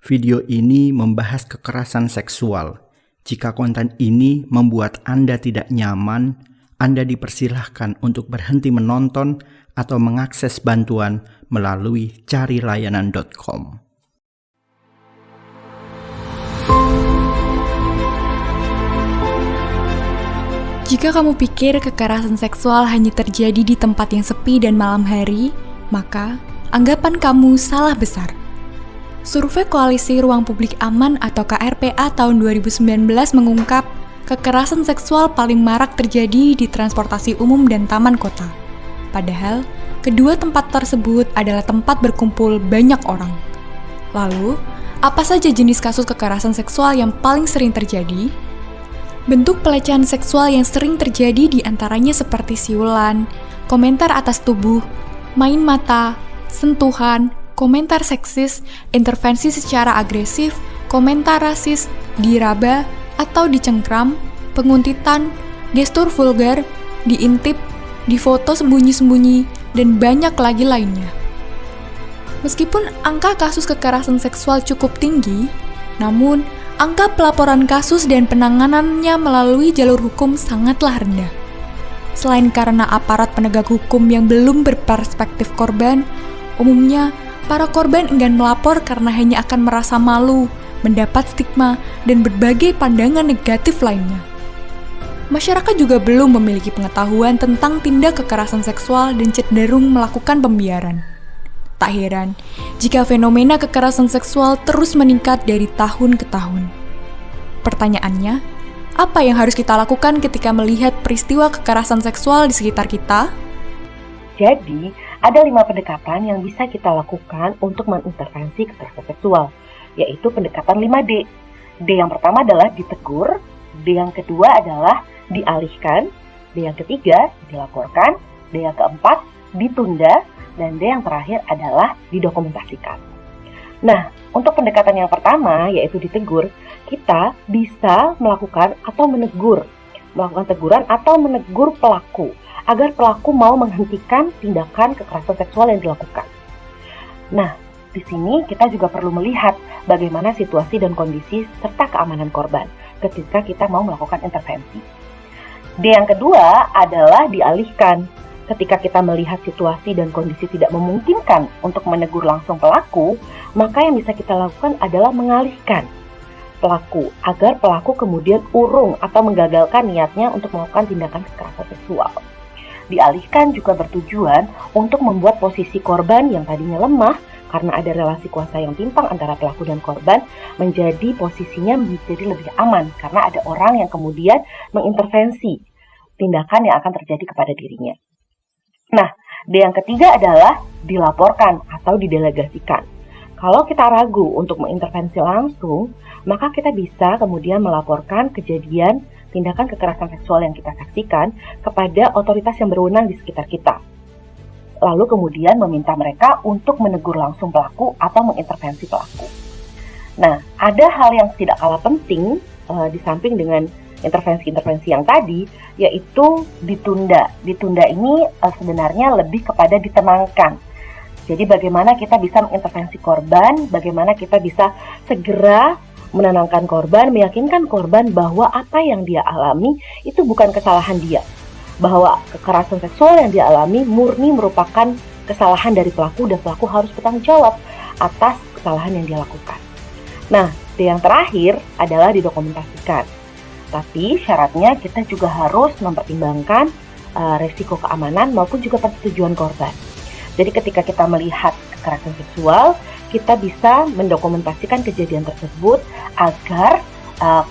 Video ini membahas kekerasan seksual. Jika konten ini membuat Anda tidak nyaman, Anda dipersilahkan untuk berhenti menonton atau mengakses bantuan melalui carilayanan.com. Jika kamu pikir kekerasan seksual hanya terjadi di tempat yang sepi dan malam hari, maka anggapan kamu salah besar. Survei Koalisi Ruang Publik Aman atau KRPA tahun 2019 mengungkap kekerasan seksual paling marak terjadi di transportasi umum dan taman kota. Padahal, kedua tempat tersebut adalah tempat berkumpul banyak orang. Lalu, apa saja jenis kasus kekerasan seksual yang paling sering terjadi? Bentuk pelecehan seksual yang sering terjadi di antaranya seperti siulan, komentar atas tubuh, main mata, sentuhan, komentar seksis, intervensi secara agresif, komentar rasis, diraba atau dicengkram, penguntitan, gestur vulgar, diintip, difoto sembunyi-sembunyi, dan banyak lagi lainnya. Meskipun angka kasus kekerasan seksual cukup tinggi, namun angka pelaporan kasus dan penanganannya melalui jalur hukum sangatlah rendah. Selain karena aparat penegak hukum yang belum berperspektif korban, umumnya para korban enggan melapor karena hanya akan merasa malu, mendapat stigma, dan berbagai pandangan negatif lainnya. Masyarakat juga belum memiliki pengetahuan tentang tindak kekerasan seksual dan cenderung melakukan pembiaran. Tak heran jika fenomena kekerasan seksual terus meningkat dari tahun ke tahun. Pertanyaannya, apa yang harus kita lakukan ketika melihat peristiwa kekerasan seksual di sekitar kita? Jadi, ada 5 pendekatan yang bisa kita lakukan untuk mengintervensi kekerasan seksual, yaitu pendekatan 5D. D yang pertama adalah ditegur, D yang kedua adalah dialihkan, D yang ketiga dilaporkan, D yang keempat ditunda, dan D yang terakhir adalah didokumentasikan. Nah, untuk pendekatan yang pertama, yaitu ditegur, kita bisa melakukan teguran atau menegur pelaku, agar pelaku mau menghentikan tindakan kekerasan seksual yang dilakukan. Nah, di sini kita juga perlu melihat bagaimana situasi dan kondisi serta keamanan korban ketika kita mau melakukan intervensi. D yang kedua adalah dialihkan. Ketika kita melihat situasi dan kondisi tidak memungkinkan untuk menegur langsung pelaku, maka yang bisa kita lakukan adalah mengalihkan pelaku, agar pelaku kemudian urung atau menggagalkan niatnya untuk melakukan tindakan kekerasan seksual. Dialihkan juga bertujuan untuk membuat posisi korban yang tadinya lemah karena ada relasi kuasa yang timpang antara pelaku dan korban menjadi posisinya menjadi lebih aman karena ada orang yang kemudian mengintervensi tindakan yang akan terjadi kepada dirinya. Nah, D yang ketiga adalah dilaporkan atau didelegasikan. Kalau kita ragu untuk mengintervensi langsung, maka kita bisa kemudian melaporkan kejadian tindakan kekerasan seksual yang kita saksikan kepada otoritas yang berwenang di sekitar kita. Lalu kemudian meminta mereka untuk menegur langsung pelaku atau mengintervensi pelaku. Nah, ada hal yang tidak kalah penting di samping dengan intervensi-intervensi yang tadi, yaitu ditunda. Ditunda ini sebenarnya lebih kepada ditenangkan. Jadi bagaimana kita bisa mengintervensi korban, bagaimana kita bisa segera menenangkan korban, meyakinkan korban bahwa apa yang dia alami itu bukan kesalahan dia. Bahwa kekerasan seksual yang dia alami murni merupakan kesalahan dari pelaku dan pelaku harus bertanggung jawab atas kesalahan yang dia lakukan. Nah, yang terakhir adalah didokumentasikan. Tapi syaratnya kita juga harus mempertimbangkan resiko keamanan maupun juga persetujuan korban. Jadi ketika kita melihat kekerasan seksual, kita bisa mendokumentasikan kejadian tersebut agar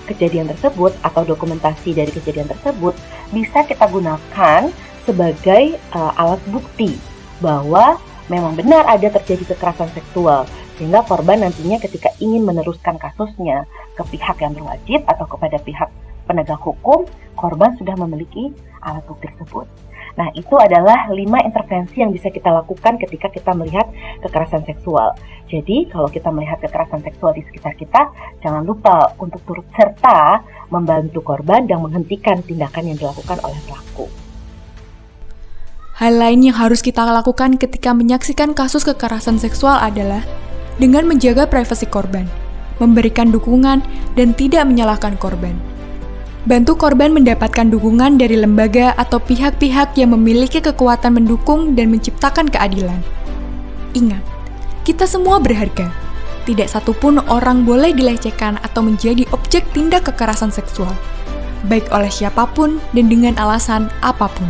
kejadian tersebut atau dokumentasi dari kejadian tersebut bisa kita gunakan sebagai alat bukti bahwa memang benar ada terjadi kekerasan seksual, sehingga korban nantinya ketika ingin meneruskan kasusnya ke pihak yang berwajib atau kepada pihak penegak hukum, korban sudah memiliki alat bukti tersebut. Nah, itu adalah 5 intervensi yang bisa kita lakukan ketika kita melihat kekerasan seksual. Jadi, kalau kita melihat kekerasan seksual di sekitar kita, jangan lupa untuk turut serta membantu korban dan menghentikan tindakan yang dilakukan oleh pelaku. Hal lain yang harus kita lakukan ketika menyaksikan kasus kekerasan seksual adalah dengan menjaga privasi korban. memberikan dukungan, dan tidak menyalahkan korban. Bantu korban mendapatkan dukungan dari lembaga atau pihak-pihak yang memiliki kekuatan mendukung dan menciptakan keadilan. Ingat, kita semua berharga. Tidak satupun orang boleh dilecehkan atau menjadi objek tindak kekerasan seksual, baik oleh siapapun dan dengan alasan apapun.